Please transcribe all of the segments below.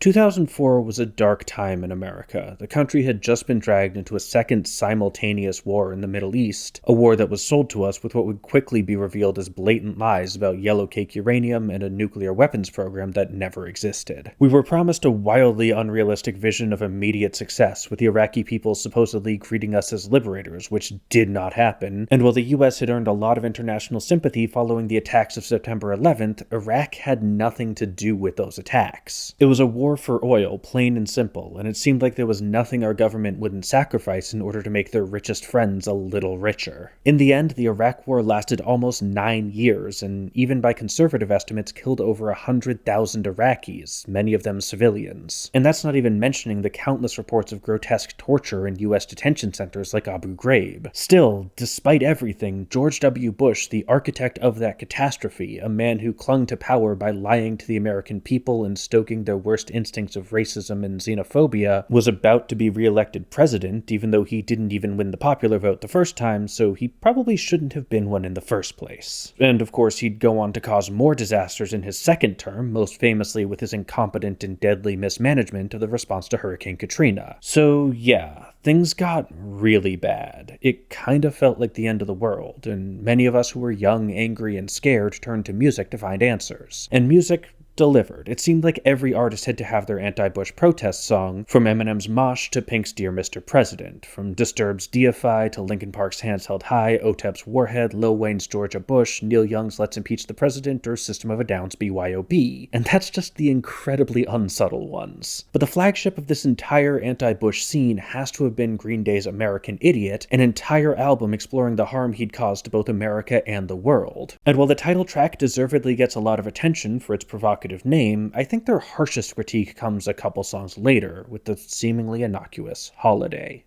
2004 was a dark time in America. The country had just been dragged into a second simultaneous war in the Middle East, a war that was sold to us with what would quickly be revealed as blatant lies about yellow cake uranium and a nuclear weapons program that never existed. We were promised a wildly unrealistic vision of immediate success, with the Iraqi people supposedly greeting us as liberators, which did not happen, and while the US had earned a lot of international sympathy following the attacks of September 11th, Iraq had nothing to do with those attacks. It was a war for oil, plain and simple, and it seemed like there was nothing our government wouldn't sacrifice in order to make their richest friends a little richer. In the end, the Iraq War lasted almost 9 years, and even by conservative estimates killed over 100,000 Iraqis, many of them civilians. And that's not even mentioning the countless reports of grotesque torture in US detention centers like Abu Ghraib. Still, despite everything, George W. Bush, the architect of that catastrophe, a man who clung to power by lying to the American people and stoking their worst instincts of racism and xenophobia, was about to be re-elected president, even though he didn't even win the popular vote the first time, so he probably shouldn't have been one in the first place. And of course, he'd go on to cause more disasters in his second term, most famously with his incompetent and deadly mismanagement of the response to Hurricane Katrina. So yeah, things got really bad. It kind of felt like the end of the world, and many of us who were young, angry, and scared turned to music to find answers. And music delivered. It seemed like every artist had to have their anti-Bush protest song, from Eminem's Mosh to Pink's Dear Mr. President, from Disturbed's Deify to Linkin Park's Hands Held High, OTEP's Warhead, Lil Wayne's Georgia Bush, Neil Young's Let's Impeach the President, or System of a Down's BYOB. And that's just the incredibly unsubtle ones. But the flagship of this entire anti-Bush scene has to have been Green Day's American Idiot, an entire album exploring the harm he'd caused to both America and the world. And while the title track deservedly gets a lot of attention for its provocative name, I think their harshest critique comes a couple songs later, with the seemingly innocuous Holiday.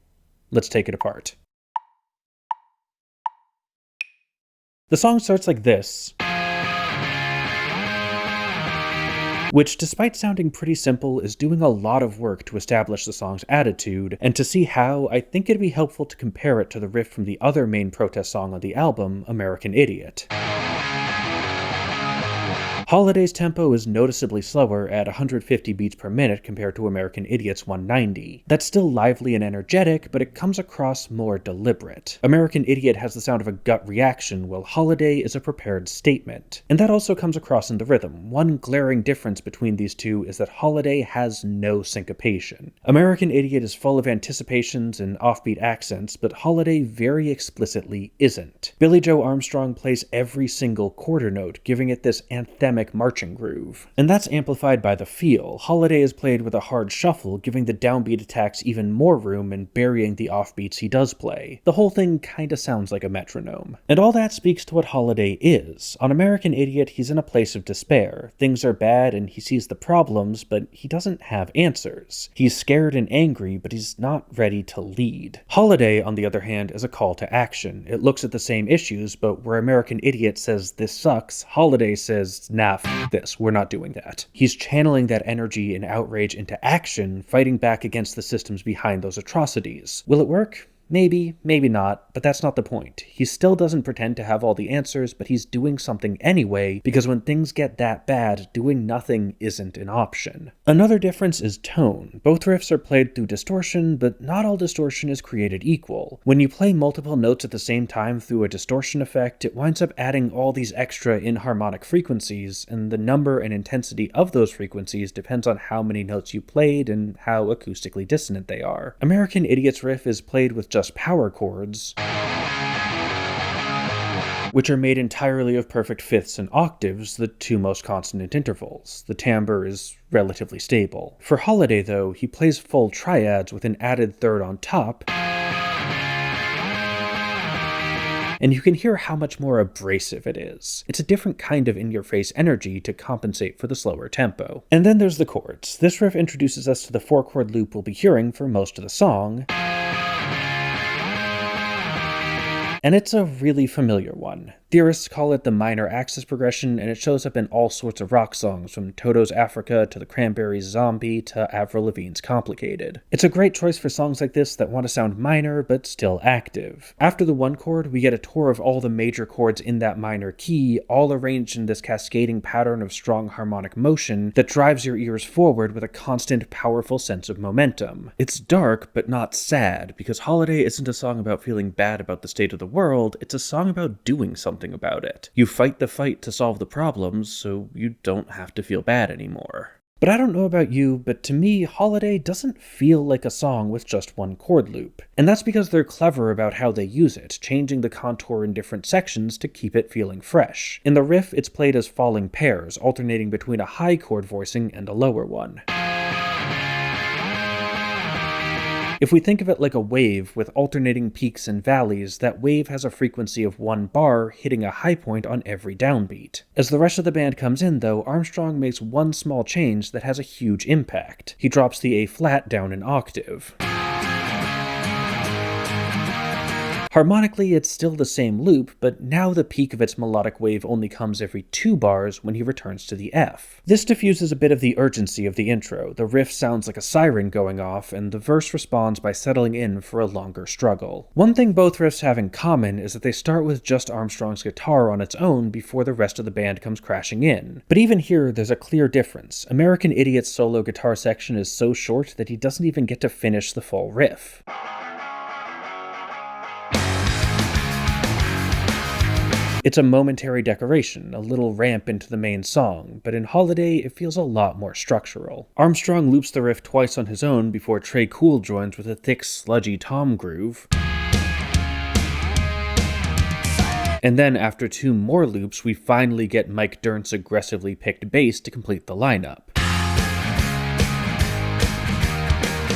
Let's take it apart. The song starts like this, which, despite sounding pretty simple, is doing a lot of work to establish the song's attitude, and to see how, I think it'd be helpful to compare it to the riff from the other main protest song on the album, American Idiot. Holiday's tempo is noticeably slower at 150 beats per minute compared to American Idiot's 190. That's still lively and energetic, but it comes across more deliberate. American Idiot has the sound of a gut reaction, while Holiday is a prepared statement. And that also comes across in the rhythm. One glaring difference between these two is that Holiday has no syncopation. American Idiot is full of anticipations and offbeat accents, but Holiday very explicitly isn't. Billie Joe Armstrong plays every single quarter note, giving it this anthemic marching groove. And that's amplified by the feel. Holiday is played with a hard shuffle, giving the downbeat attacks even more room and burying the offbeats he does play. The whole thing kinda sounds like a metronome. And all that speaks to what Holiday is. On American Idiot, he's in a place of despair. Things are bad and he sees the problems, but he doesn't have answers. He's scared and angry, but he's not ready to lead. Holiday, on the other hand, is a call to action. It looks at the same issues, but where American Idiot says, "This sucks," Holiday says, "Nah, this, we're not doing that." He's channeling that energy and outrage into action, fighting back against the systems behind those atrocities. Will it work? Maybe, maybe not, but that's not the point. He still doesn't pretend to have all the answers, but he's doing something anyway, because when things get that bad, doing nothing isn't an option. Another difference is tone. Both riffs are played through distortion, but not all distortion is created equal. When you play multiple notes at the same time through a distortion effect, it winds up adding all these extra inharmonic frequencies, and the number and intensity of those frequencies depends on how many notes you played and how acoustically dissonant they are. American Idiot's riff is played with just power chords, which are made entirely of perfect fifths and octaves, the two most consonant intervals. The timbre is relatively stable. For Holiday, though, he plays full triads with an added third on top, and you can hear how much more abrasive it is. It's a different kind of in-your-face energy to compensate for the slower tempo. And then there's the chords. This riff introduces us to the 4-chord loop we'll be hearing for most of the song, and it's a really familiar one. Theorists call it the minor axis progression, and it shows up in all sorts of rock songs, from Toto's Africa to the Cranberries' Zombie to Avril Lavigne's Complicated. It's a great choice for songs like this that want to sound minor but still active. After the one chord, we get a tour of all the major chords in that minor key, all arranged in this cascading pattern of strong harmonic motion that drives your ears forward with a constant, powerful sense of momentum. It's dark, but not sad, because Holiday isn't a song about feeling bad about the state of the world, it's a song about doing something about it. You fight the fight to solve the problems, so you don't have to feel bad anymore. But I don't know about you, but to me, Holiday doesn't feel like a song with just one chord loop. And that's because they're clever about how they use it, changing the contour in different sections to keep it feeling fresh. In the riff, it's played as falling pairs, alternating between a high chord voicing and a lower one. If we think of it like a wave with alternating peaks and valleys, that wave has a frequency of 1 bar hitting a high point on every downbeat. As the rest of the band comes in, though, Armstrong makes one small change that has a huge impact. He drops the A flat down an octave. Harmonically, it's still the same loop, but now the peak of its melodic wave only comes every 2 bars when he returns to the F. This diffuses a bit of the urgency of the intro. The riff sounds like a siren going off, and the verse responds by settling in for a longer struggle. One thing both riffs have in common is that they start with just Armstrong's guitar on its own before the rest of the band comes crashing in. But even here, there's a clear difference. American Idiot's solo guitar section is so short that he doesn't even get to finish the full riff. It's a momentary decoration, a little ramp into the main song, but in Holiday it feels a lot more structural. Armstrong loops the riff twice on his own before Trey Cool joins with a thick, sludgy tom groove. And then after 2 more loops, we finally get Mike Dirnt's aggressively picked bass to complete the lineup.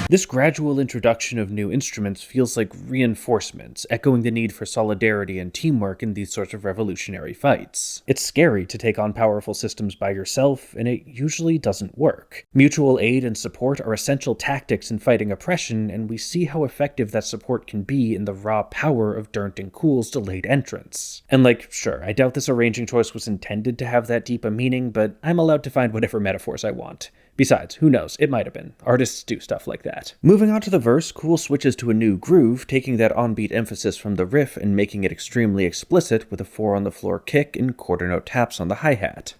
This gradual introduction of new instruments feels like reinforcements, echoing the need for solidarity and teamwork in these sorts of revolutionary fights. It's scary to take on powerful systems by yourself, and it usually doesn't work. Mutual aid and support are essential tactics in fighting oppression, and we see how effective that support can be in the raw power of Dirnt and Cool's delayed entrance. And sure, I doubt this arranging choice was intended to have that deep a meaning, but I'm allowed to find whatever metaphors I want. Besides, who knows, it might have been. Artists do stuff like that. Moving on to the verse, Cool switches to a new groove, taking that on-beat emphasis from the riff and making it extremely explicit with a 4-on-the-floor kick and quarter note taps on the hi-hat.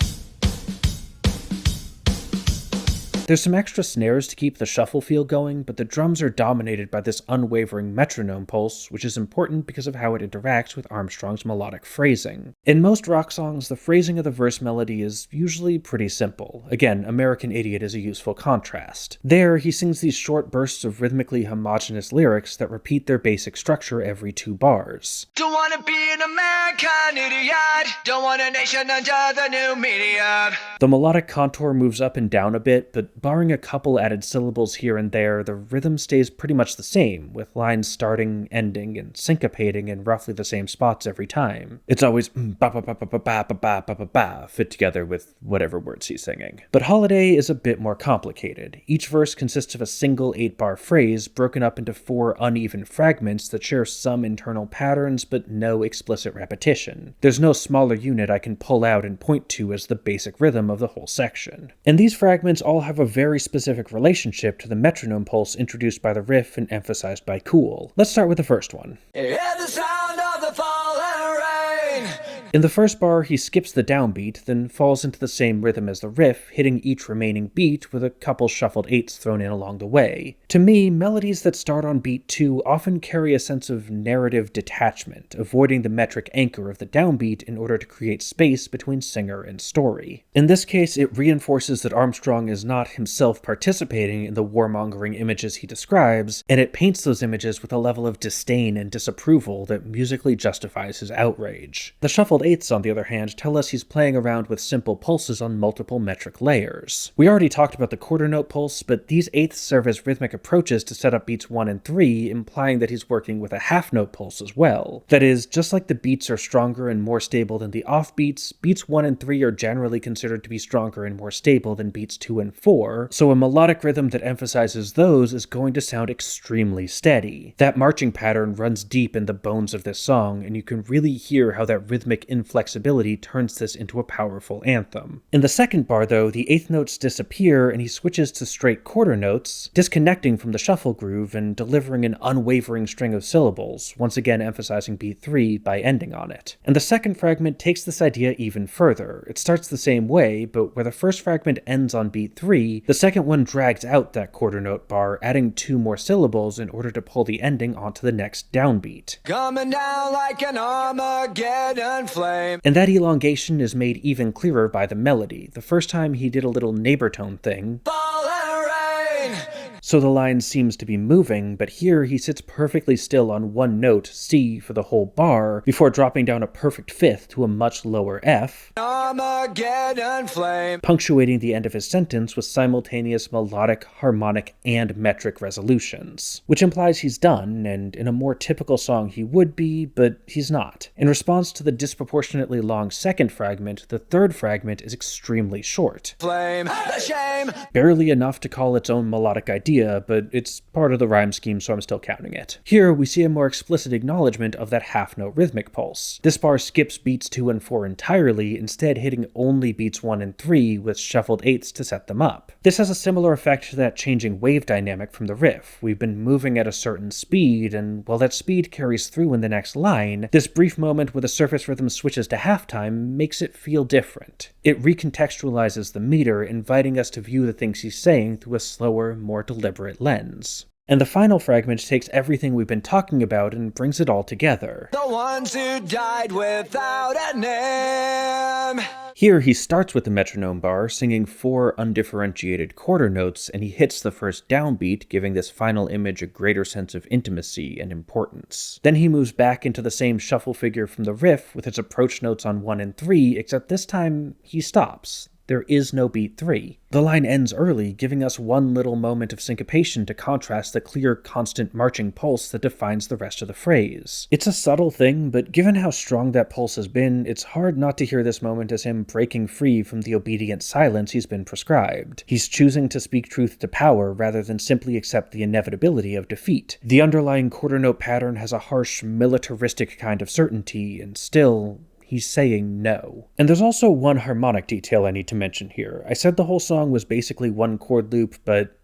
There's some extra snares to keep the shuffle feel going, but the drums are dominated by this unwavering metronome pulse, which is important because of how it interacts with Armstrong's melodic phrasing. In most rock songs, the phrasing of the verse melody is usually pretty simple. Again, American Idiot is a useful contrast. There, he sings these short bursts of rhythmically homogeneous lyrics that repeat their basic structure every 2 bars. Don't wanna be an American idiot, don't want a nation under the new medium. The melodic contour moves up and down a bit, but barring a couple added syllables here and there, the rhythm stays pretty much the same, with lines starting, ending, and syncopating in roughly the same spots every time. It's always ba-ba-ba-ba-ba-ba-ba-ba-ba fit together with whatever words he's singing. But Holiday is a bit more complicated. Each verse consists of a single 8-bar phrase broken up into 4 uneven fragments that share some internal patterns but no explicit repetition. There's no smaller unit I can pull out and point to as the basic rhythm of the whole section. And these fragments all have a very specific relationship to the metronome pulse introduced by the riff and emphasized by Cool. Let's start with the first one. Hear the sound of the falling rain. In the first bar, he skips the downbeat, then falls into the same rhythm as the riff, hitting each remaining beat with a couple shuffled 8s thrown in along the way. To me, melodies that start on beat 2 often carry a sense of narrative detachment, avoiding the metric anchor of the downbeat in order to create space between singer and story. In this case, it reinforces that Armstrong is not himself participating in the warmongering images he describes, and it paints those images with a level of disdain and disapproval that musically justifies his outrage. The shuffled 8s, on the other hand, tell us he's playing around with simple pulses on multiple metric layers. We already talked about the quarter note pulse, but these 8s serve as rhythmic approaches to set up beats 1 and 3, implying that he's working with a half note pulse as well. That is, just like the beats are stronger and more stable than the offbeats, beats 1 and 3 are generally considered to be stronger and more stable than beats 2 and 4, so a melodic rhythm that emphasizes those is going to sound extremely steady. That marching pattern runs deep in the bones of this song, and you can really hear how that rhythmic inflexibility turns this into a powerful anthem. In the second bar, though, the eighth notes disappear and he switches to straight quarter notes, disconnecting from the shuffle groove and delivering an unwavering string of syllables, once again emphasizing beat 3 by ending on it. And the second fragment takes this idea even further. It starts the same way, but where the first fragment ends on beat 3, the second one drags out that quarter note bar, adding 2 more syllables in order to pull the ending onto the next downbeat. Coming down like an Armageddon flame. And that elongation is made even clearer by the melody. The first time he did a little neighbor tone thing, Fall and rain. so the line seems to be moving, but here he sits perfectly still on one note, C, for the whole bar, before dropping down a perfect fifth to a much lower F, Armageddon flame. punctuating the end of his sentence with simultaneous melodic, harmonic, and metric resolutions. Which implies he's done, and in a more typical song he would be, but he's not. In response to the disproportionately long second fragment, the third fragment is extremely short. Flame. The shame. Barely enough to call its own melodic idea, but it's part of the rhyme scheme, so I'm still counting it. Here, we see a more explicit acknowledgement of that half-note rhythmic pulse. This bar skips beats 2 and 4 entirely, instead hitting only beats 1 and 3 with shuffled eighths to set them up. This has a similar effect to that changing wave dynamic from the riff. We've been moving at a certain speed, and while that speed carries through in the next line, this brief moment where the surface rhythm switches to halftime makes it feel different. It recontextualizes the meter, inviting us to view the things he's saying through a slower, more deliberate lens. And the final fragment takes everything we've been talking about and brings it all together. The ones who died without a name. Here he starts with the metronome bar, singing 4 undifferentiated quarter notes, and he hits the first downbeat, giving this final image a greater sense of intimacy and importance. Then he moves back into the same shuffle figure from the riff with its approach notes on 1 and 3, except this time he stops. There is no beat 3. The line ends early, giving us one little moment of syncopation to contrast the clear, constant marching pulse that defines the rest of the phrase. It's a subtle thing, but given how strong that pulse has been, it's hard not to hear this moment as him breaking free from the obedient silence he's been prescribed. He's choosing to speak truth to power rather than simply accept the inevitability of defeat. The underlying quarter note pattern has a harsh, militaristic kind of certainty, and still, he's saying no. And there's also one harmonic detail I need to mention here. I said the whole song was basically one chord loop, but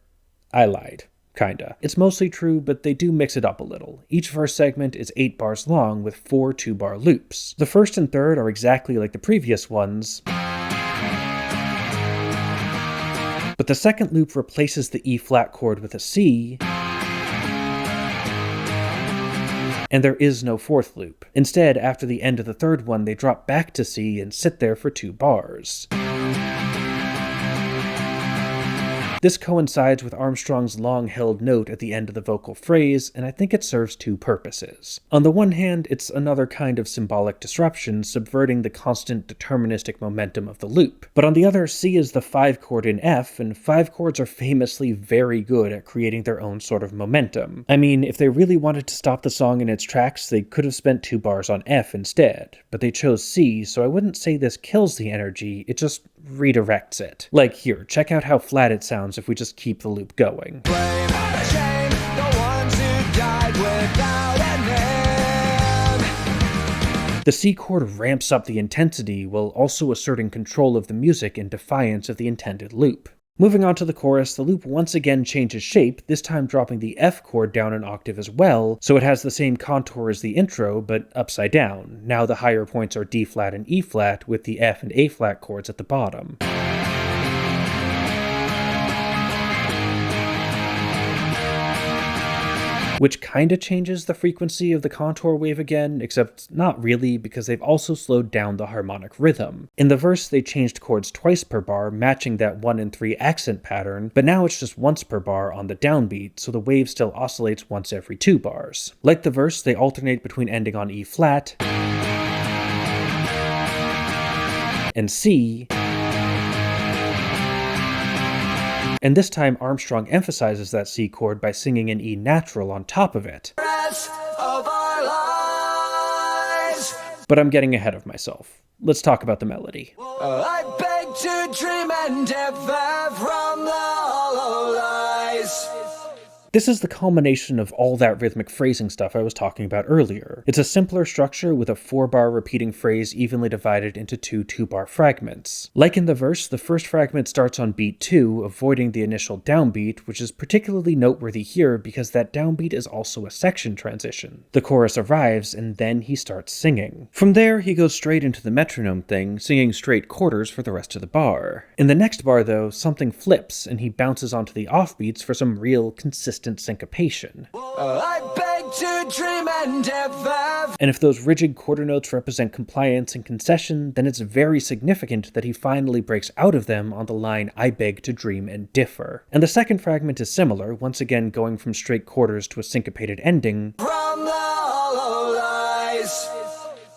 I lied. Kinda. It's mostly true, but they do mix it up a little. Each verse segment is 8 bars long with 4 2-bar loops. The first and third are exactly like the previous ones, but the second loop replaces the E-flat chord with a C, and there is no fourth loop. Instead, after the end of the third one, they drop back to C and sit there for 2 bars. This coincides with Armstrong's long-held note at the end of the vocal phrase, and I think it serves 2 purposes. On the one hand, it's another kind of symbolic disruption, subverting the constant deterministic momentum of the loop. But on the other, C is the 5 chord in F, and 5 chords are famously very good at creating their own sort of momentum. I mean, if they really wanted to stop the song in its tracks, they could have spent 2 bars on F instead. But they chose C, so I wouldn't say this kills the energy, it just redirects it. Like here, check out how flat it sounds if we just keep the loop going. Blame the shame, the ones who died without a name. The C chord ramps up the intensity while also asserting control of the music in defiance of the intended loop. Moving on to the chorus, the loop once again changes shape, this time dropping the F chord down an octave as well, so it has the same contour as the intro, but upside down. Now the higher points are D flat and E flat, with the F and A flat chords at the bottom. Which kinda changes the frequency of the contour wave again, except not really, because they've also slowed down the harmonic rhythm. In the verse, they changed chords twice per bar, matching that 1 and 3 accent pattern, but now it's just once per bar on the downbeat, so the wave still oscillates once every 2 bars. Like the verse, they alternate between ending on E flat and C, and this time Armstrong emphasizes that C chord by singing an E natural on top of it. Rest of our lives. But I'm getting ahead of myself. Let's talk about the melody. I beg to dream and differ from the hollow lies. This is the culmination of all that rhythmic phrasing stuff I was talking about earlier. It's a simpler structure with a 4-bar repeating phrase evenly divided into 2 2-bar fragments. Like in the verse, the first fragment starts on beat 2, avoiding the initial downbeat, which is particularly noteworthy here because that downbeat is also a section transition. The chorus arrives, and then he starts singing. From there, he goes straight into the metronome thing, singing straight quarters for the rest of the bar. In the next bar, though, something flips, and he bounces onto the offbeats for some real, consistent syncopation. I beg to dream and ever. And if those rigid quarter notes represent compliance and concession, then it's very significant that he finally breaks out of them on the line, I beg to dream and differ. And the second fragment is similar, once again going from straight quarters to a syncopated ending, From the hollow lies.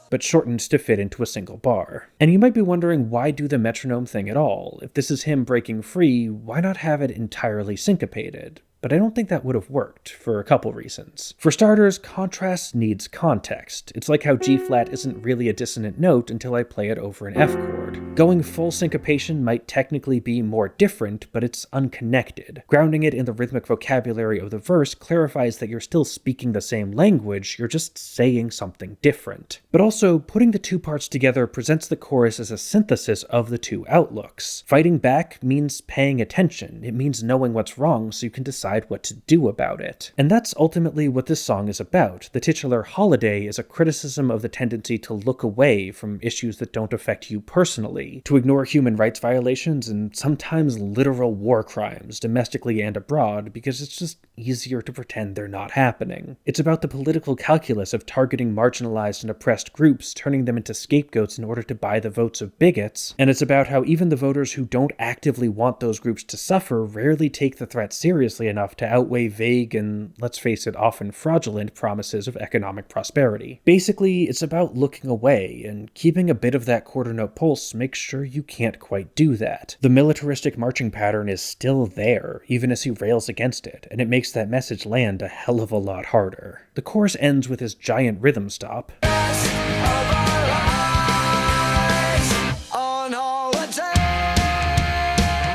but shortened to fit into a single bar. And you might be wondering, why do the metronome thing at all? If this is him breaking free, why not have it entirely syncopated? But I don't think that would have worked, for a couple reasons. For starters, contrast needs context. It's like how G-flat isn't really a dissonant note until I play it over an F chord. Going full syncopation might technically be more different, but it's unconnected. Grounding it in the rhythmic vocabulary of the verse clarifies that you're still speaking the same language, you're just saying something different. But also, putting the two parts together presents the chorus as a synthesis of the two outlooks. Fighting back means paying attention. It means knowing what's wrong so you can decide what to do about it. And that's ultimately what this song is about. The titular Holiday is a criticism of the tendency to look away from issues that don't affect you personally, to ignore human rights violations and sometimes literal war crimes, domestically and abroad, because it's just easier to pretend they're not happening. It's about the political calculus of targeting marginalized and oppressed groups, turning them into scapegoats in order to buy the votes of bigots, and it's about how even the voters who don't actively want those groups to suffer rarely take the threat seriously enough to outweigh vague and, let's face it, often fraudulent promises of economic prosperity. Basically, it's about looking away, and keeping a bit of that quarter note pulse makes sure you can't quite do that. The militaristic marching pattern is still there, even as he rails against it, and it makes that message land a hell of a lot harder. The chorus ends with his giant rhythm stop,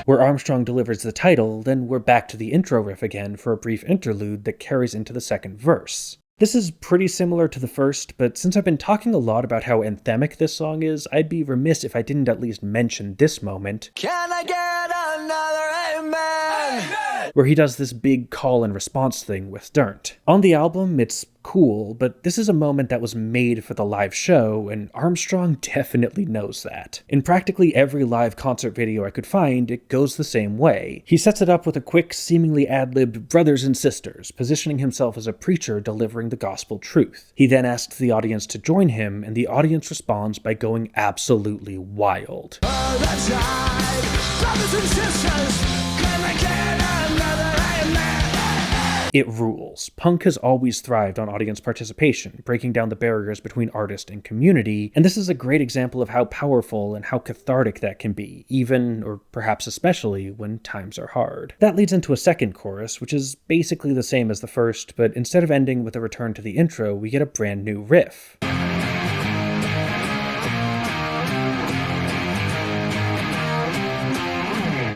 where Armstrong delivers the title, then we're back to the intro riff again for a brief interlude that carries into the second verse. This is pretty similar to the first, but since I've been talking a lot about how anthemic this song is, I'd be remiss if I didn't at least mention this moment. Can I get another amen? Where he does this big call and response thing with Dirnt. On the album, it's cool, but this is a moment that was made for the live show, and Armstrong definitely knows that. In practically every live concert video I could find, it goes the same way. He sets it up with a quick, seemingly ad-libbed brothers and sisters, positioning himself as a preacher delivering the gospel truth. He then asks the audience to join him, and the audience responds by going absolutely wild. That's right, brothers and sisters, can I get another amen? It rules. Punk has always thrived on audience participation, breaking down the barriers between artist and community, and this is a great example of how powerful and how cathartic that can be, even, or perhaps especially, when times are hard. That leads into a second chorus, which is basically the same as the first, but instead of ending with a return to the intro, we get a brand new riff.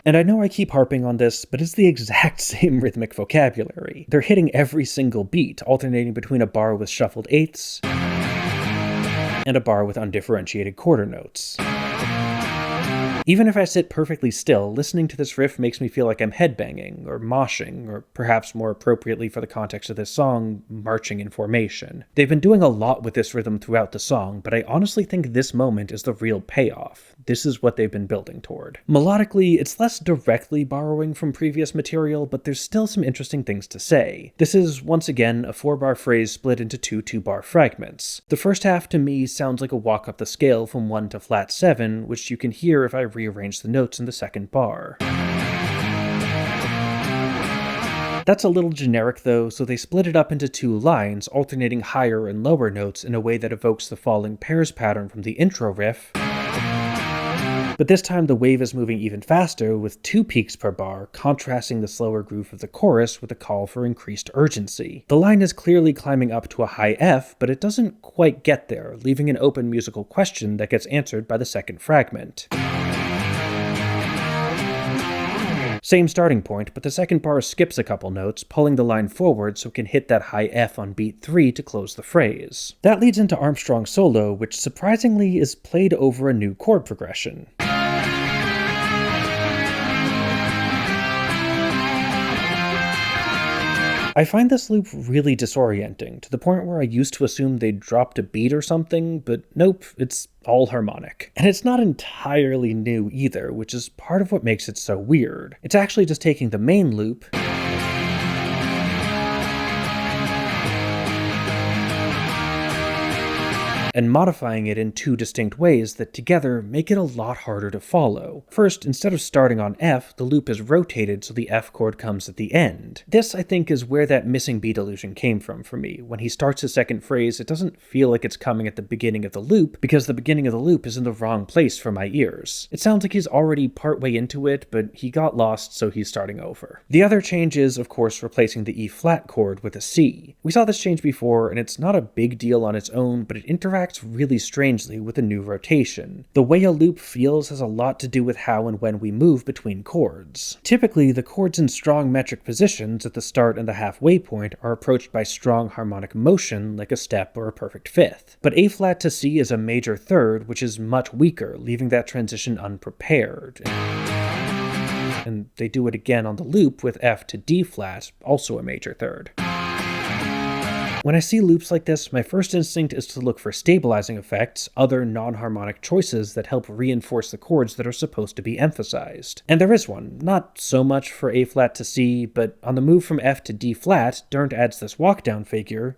And I know I keep harping on this, but it's the exact same rhythmic vocabulary. They're hitting every single beat, alternating between a bar with shuffled eighths and a bar with undifferentiated quarter notes. Even if I sit perfectly still, listening to this riff makes me feel like I'm headbanging, or moshing, or perhaps more appropriately for the context of this song, marching in formation. They've been doing a lot with this rhythm throughout the song, but I honestly think this moment is the real payoff. This is what they've been building toward. Melodically, it's less directly borrowing from previous material, but there's still some interesting things to say. This is, once again, a 4-bar phrase split into 2 2-bar fragments. The first half, to me, sounds like a walk up the scale from 1 to flat 7, which you can hear if I rearrange the notes in the second bar. That's a little generic though, so they split it up into 2 lines, alternating higher and lower notes in a way that evokes the falling pairs pattern from the intro riff. But this time the wave is moving even faster, with 2 peaks per bar, contrasting the slower groove of the chorus with a call for increased urgency. The line is clearly climbing up to a high F, but it doesn't quite get there, leaving an open musical question that gets answered by the second fragment. Same starting point, but the second bar skips a couple notes, pulling the line forward so it can hit that high F on beat 3 to close the phrase. That leads into Armstrong's solo, which surprisingly is played over a new chord progression. I find this loop really disorienting, to the point where I used to assume they'd dropped a beat or something, but nope, it's all harmonic. And it's not entirely new either, which is part of what makes it so weird. It's actually just taking the main loop and modifying it in two distinct ways that together make it a lot harder to follow. First, instead of starting on F, the loop is rotated so the F chord comes at the end. This, I think, is where that missing beat illusion came from for me. When he starts his second phrase, it doesn't feel like it's coming at the beginning of the loop, because the beginning of the loop is in the wrong place for my ears. It sounds like he's already partway into it, but he got lost, so he's starting over. The other change is, of course, replacing the E-flat chord with a C. We saw this change before, and it's not a big deal on its own, but it interacts really strangely with a new rotation. The way a loop feels has a lot to do with how and when we move between chords. Typically, the chords in strong metric positions at the start and the halfway point are approached by strong harmonic motion like a step or a perfect fifth. But A-flat to C is a major third, which is much weaker, leaving that transition unprepared. And they do it again on the loop with F to D-flat, also a major third. When I see loops like this, my first instinct is to look for stabilizing effects, other non-harmonic choices that help reinforce the chords that are supposed to be emphasized. And there is one, not so much for A-flat to C, but on the move from F to D-flat, Dirnt adds this walk-down figure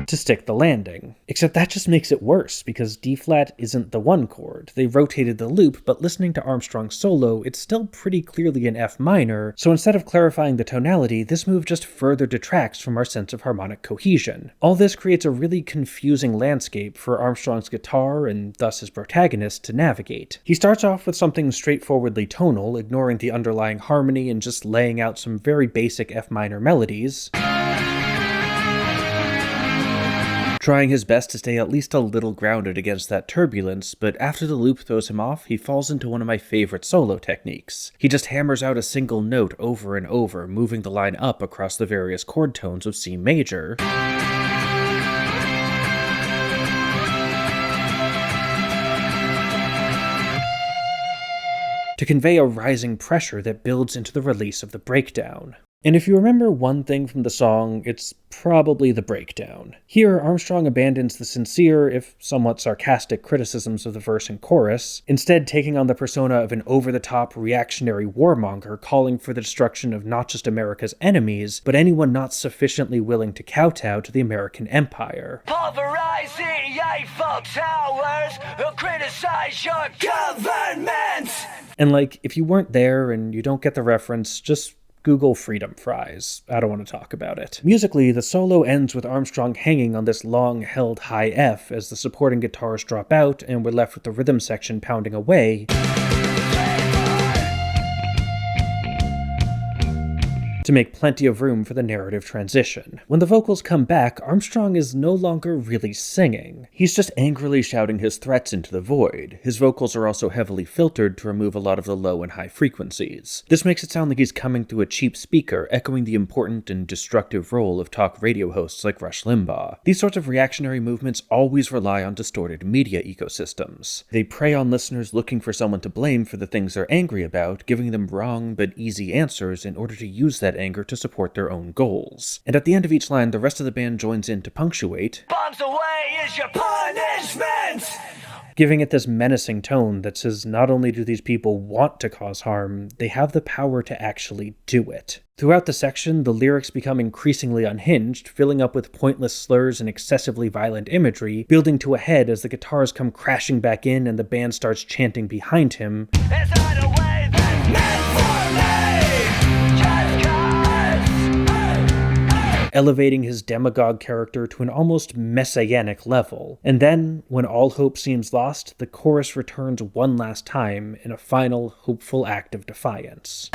to stick the landing. Except that just makes it worse, because D-flat isn't the one chord. They rotated the loop, but listening to Armstrong's solo, it's still pretty clearly an F minor, so instead of clarifying the tonality, this move just further detracts from our sense of harmonic cohesion. All this creates a really confusing landscape for Armstrong's guitar, and thus his protagonist, to navigate. He starts off with something straightforwardly tonal, ignoring the underlying harmony and just laying out some very basic F minor melodies, trying his best to stay at least a little grounded against that turbulence, but after the loop throws him off, he falls into one of my favorite solo techniques. He just hammers out a single note over and over, moving the line up across the various chord tones of C major, to convey a rising pressure that builds into the release of the breakdown. And if you remember one thing from the song, it's probably the breakdown. Here, Armstrong abandons the sincere, if somewhat sarcastic, criticisms of the verse and chorus, instead taking on the persona of an over-the-top reactionary warmonger calling for the destruction of not just America's enemies, but anyone not sufficiently willing to kowtow to the American empire. Pulverize the Eiffel Towers who criticize your government! And if you weren't there and you don't get the reference, just Google freedom fries. I don't want to talk about it. Musically, the solo ends with Armstrong hanging on this long-held high F as the supporting guitars drop out and we're left with the rhythm section pounding away, to make plenty of room for the narrative transition. When the vocals come back, Armstrong is no longer really singing. He's just angrily shouting his threats into the void. His vocals are also heavily filtered to remove a lot of the low and high frequencies. This makes it sound like he's coming through a cheap speaker, echoing the important and destructive role of talk radio hosts like Rush Limbaugh. These sorts of reactionary movements always rely on distorted media ecosystems. They prey on listeners looking for someone to blame for the things they're angry about, giving them wrong but easy answers in order to use that anger to support their own goals. And at the end of each line, the rest of the band joins in to punctuate, "Bombs away is your punishment!" giving it this menacing tone that says not only do these people want to cause harm, they have the power to actually do it. Throughout the section, the lyrics become increasingly unhinged, filling up with pointless slurs and excessively violent imagery, building to a head as the guitars come crashing back in and the band starts chanting behind him, "Is that a way that's meant for me? elevating his demagogue character to an almost messianic level. And then, when all hope seems lost, the chorus returns one last time in a final, hopeful act of defiance.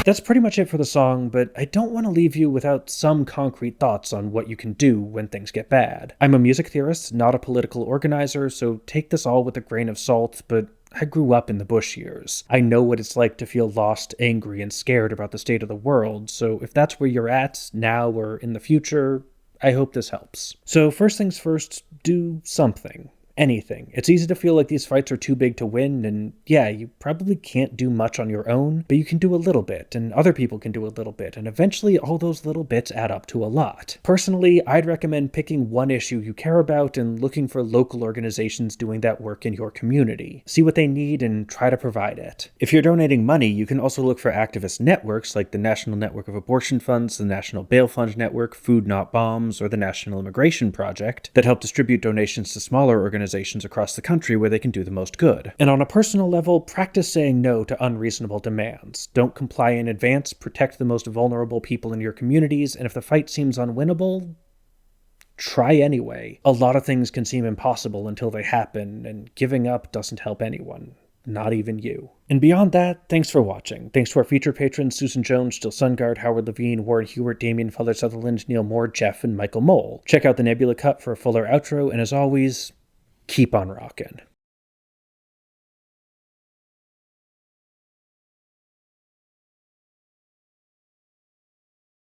That's pretty much it for the song, but I don't want to leave you without some concrete thoughts on what you can do when things get bad. I'm a music theorist, not a political organizer, so take this all with a grain of salt, but I grew up in the Bush years. I know what it's like to feel lost, angry, and scared about the state of the world, so if that's where you're at, now or in the future, I hope this helps. So first things first, do something. Anything. It's easy to feel like these fights are too big to win, and yeah, you probably can't do much on your own, but you can do a little bit, and other people can do a little bit, and eventually all those little bits add up to a lot. Personally, I'd recommend picking one issue you care about and looking for local organizations doing that work in your community. See what they need and try to provide it. If you're donating money, you can also look for activist networks like the National Network of Abortion Funds, the National Bail Fund Network, Food Not Bombs, or the National Immigration Project that help distribute donations to smaller organizations across the country where they can do the most good. And on a personal level, practice saying no to unreasonable demands. Don't comply in advance, protect the most vulnerable people in your communities, and if the fight seems unwinnable, try anyway. A lot of things can seem impossible until they happen, and giving up doesn't help anyone. Not even you. And beyond that, thanks for watching. Thanks to our feature patrons Susan Jones, Jill Sungard, Howard Levine, Warren Hewart, Damian Feather Sutherland, Neil Moore, Jeff, and Michael Mole. Check out the Nebula Cut for a fuller outro, and as always, keep on rockin'.